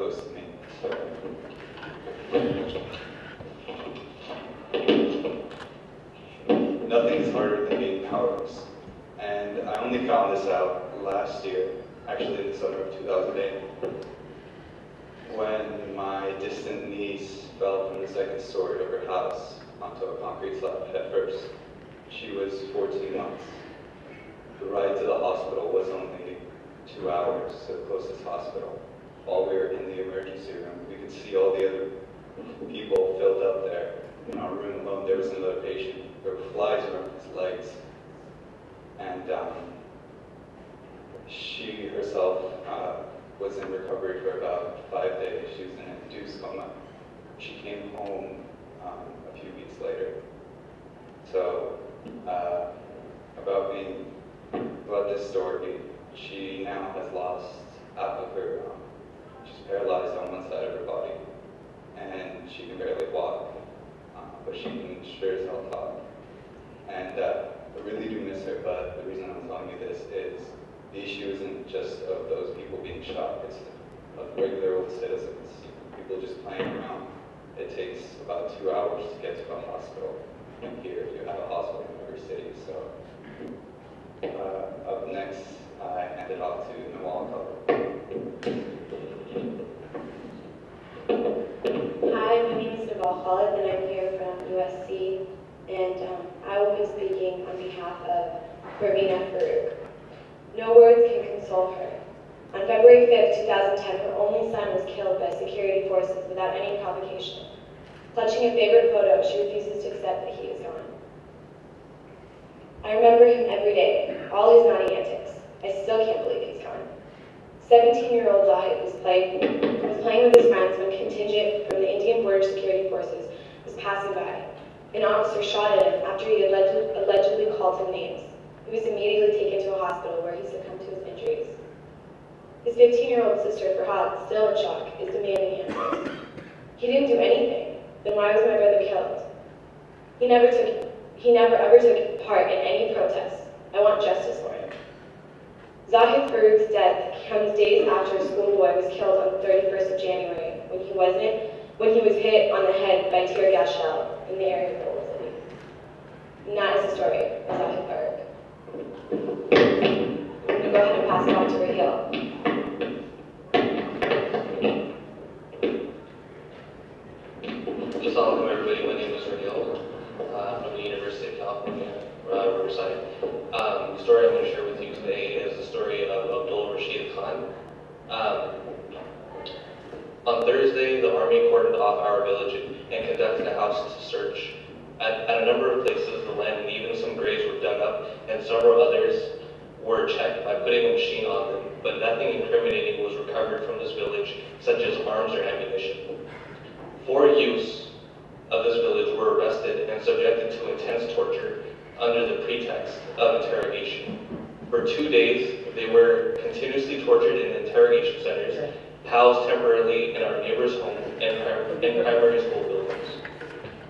close to me. Nothing's harder than being powerless. And I only found this out last year, actually in the summer of 2008, when my distant niece fell from the second story of her house onto a concrete slab head first. She was 14 months. The ride to the hospital was only 2 hours to the closest hospital. While we were in the emergency room, we could see all the other people filled up there. In our room alone, there was another patient. There were flies around his legs. And she herself was in recovery for about 5 days. She was in an induced coma. She came home a few weeks later. So about this story, she now has lost half of her, she's paralyzed on one side of her body, and she can barely walk, but she can sure as hell talk. And I really do miss her, but the reason I'm telling you this is the issue isn't just of those people being shot, it's of regular old citizens, people just playing around. It takes about 2 hours to get to a hospital. And here you have a hospital in every city. So up next, I hand it off to Noel. Hi, my name is Noel Khalid, and I'm here from USC, and I will be speaking on behalf of Pravina Farouk. No words can console her. On February 5th, 2010, her only son was killed by security forces without any provocation. Clutching a favorite photo, she refuses to accept that he is gone. I remember him every day, all his naughty antics. I still can't believe he's gone. 17-year-old Zahid was playing with his friends when a contingent from the Indian Border Security Forces was passing by. An officer shot at him after he had allegedly called him names. He was immediately taken to a hospital where he succumbed to his injuries. His 15-year-old sister, Farhad, still in shock, is demanding answers. He didn't do anything. Then why was my brother killed? He never ever took part in any protests. I want justice for him. Zahid Farouk's death comes days after a schoolboy was killed on the 31st of January when he was hit on the head by a tear gas shell in the area of Old City. And that is the story of Zahid Farouk. I'm going to go ahead and pass it on to Raheel. Assalamu everybody, my name is Raheel. I'm from the University of California, Riverside. The story I'm going to share with you today is the story of Abdul Rashid Khan. On Thursday, the army cordoned off our village and conducted a house search. At a number of places, the land and even some graves were dug up, and several others were checked by putting a machine on them, but nothing incriminating was recovered from this village, such as arms or ammunition. 4 youths of this village were arrested and subjected to intense torture under the pretext of interrogation. For 2 days, they were continuously tortured in interrogation centers, housed temporarily in our neighbor's home and primary school buildings.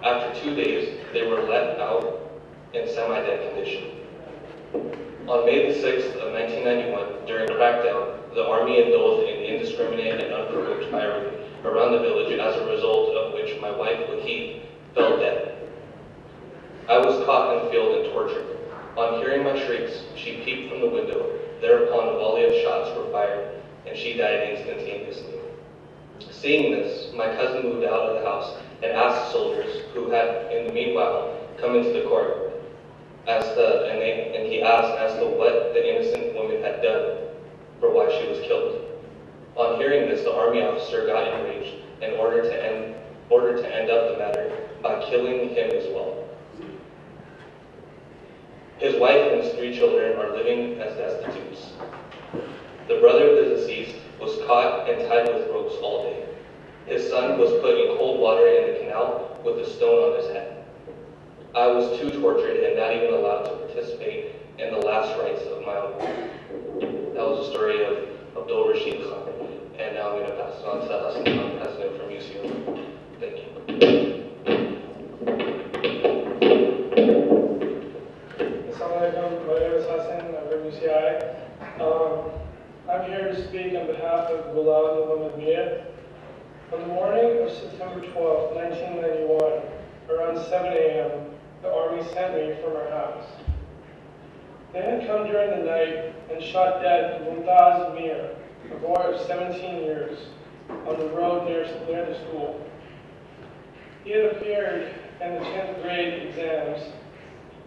After 2 days, they were let out in semi-dead condition. On May the 6th of 1991, during a crackdown, the army indulged in indiscriminate and unprovoked firing around the village, as a result of which my wife, Lakeith, fell dead. I was caught in the field and tortured. On hearing my shrieks, she peeped from the window. Thereupon, a volley of shots were fired, and she died instantaneously. Seeing this, my cousin moved out of the house and asked soldiers, who had, in the meanwhile, come into the court, and he asked as to what the innocent woman had done for why she was killed. On hearing this, the army officer got enraged and ordered to end up the matter by killing him as well. His wife and his 3 children are living as destitutes. The brother of the deceased was caught and tied with ropes all day. His son was put in cold water in the canal with a stone on his head. I was too tortured and not even allowed to participate in the last rites of my own life. That was the story of Abdul Rashid Khan. And now I'm going to pass it on to Hassan Khan, president from UCO. Thank you. Assalamualaikum, my name is Hassan, I'm from UCI. I'm here to speak on behalf of Ghulam Muhammad Mia. On the morning of September 12, 1991, around 7 a.m., the Army sent me from our house. They had come during the night and shot dead Mumtaz Mir, a boy of 17 years, on the road near the school. He had appeared in the 10th grade exams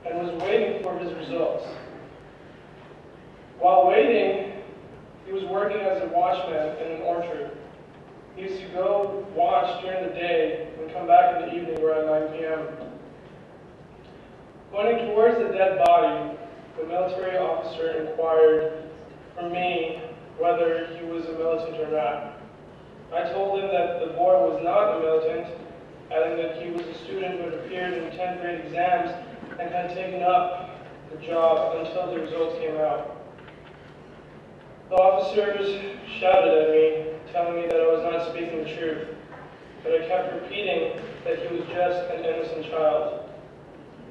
and was waiting for his results. While waiting, he was working as a watchman in an orchard. He used to go watch during the day and come back in the evening around 9 p.m. Pointing towards the dead body, the military officer inquired from me whether he was a militant or not. I told him that the boy was not a militant, adding that he was a student who had appeared in 10th grade exams and had taken up the job until the results came out. The officers shouted at me, telling me that I was not speaking the truth, but I kept repeating that he was just an innocent child.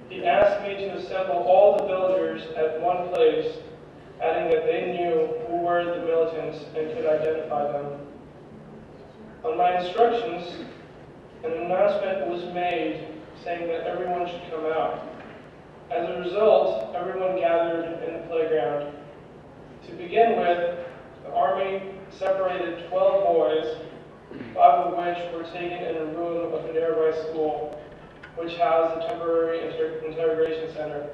He asked me to assemble all the villagers at one place, adding that they knew who were the militants and could identify them. On my instructions, an announcement was made saying that everyone should come out. As a result, everyone gathered in the playground. To begin with, the Army separated 12 boys, 5 of which were taken in a room of a nearby school, which housed a temporary interrogation center.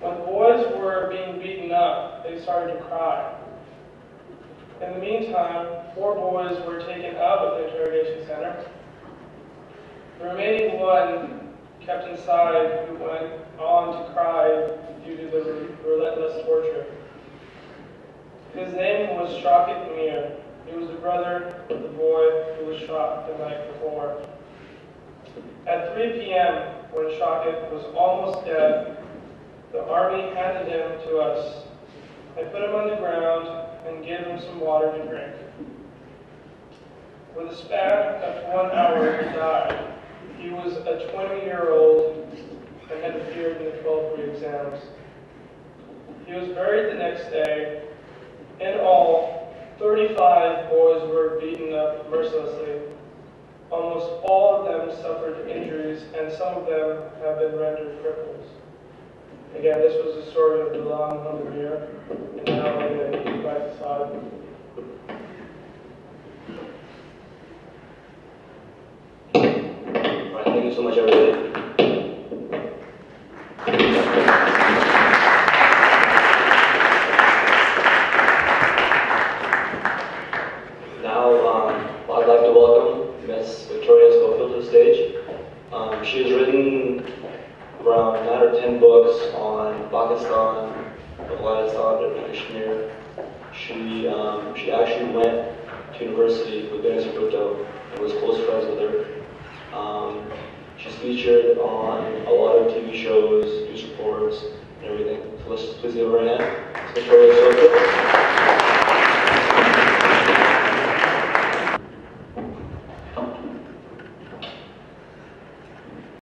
When the boys were being beaten up, they started to cry. In the meantime, 4 boys were taken out of the interrogation center. The remaining one kept inside, who went on to cry due to the relentless torture. His name was Shaukat Mir. He was the brother of the boy who was shot the night before. At 3 p.m., when Shaukat was almost dead, the Army handed him to us. I put him on the ground and gave him some water to drink. With a span of 1 hour, he died. He was a 20-year-old and had appeared in the 12th grade exams. He was buried the next day. In all, 35 boys were beaten up mercilessly. Almost all of them suffered injuries, and some of them have been rendered cripples. Again, this was the story of Bilal Muhammad Mir, and now I'm going to keep back aside. All right, thank you so much, everybody. I'd like to welcome Miss Victoria Schofield to the stage. She has written around 9 or 10 books on Pakistan, Afghanistan, and Kashmir. She actually went to university with Benazir Bhutto and was close friends with her. She's featured on a lot of TV shows, news reports, and everything. So let's just please give her a hand. It's Victoria Schofield.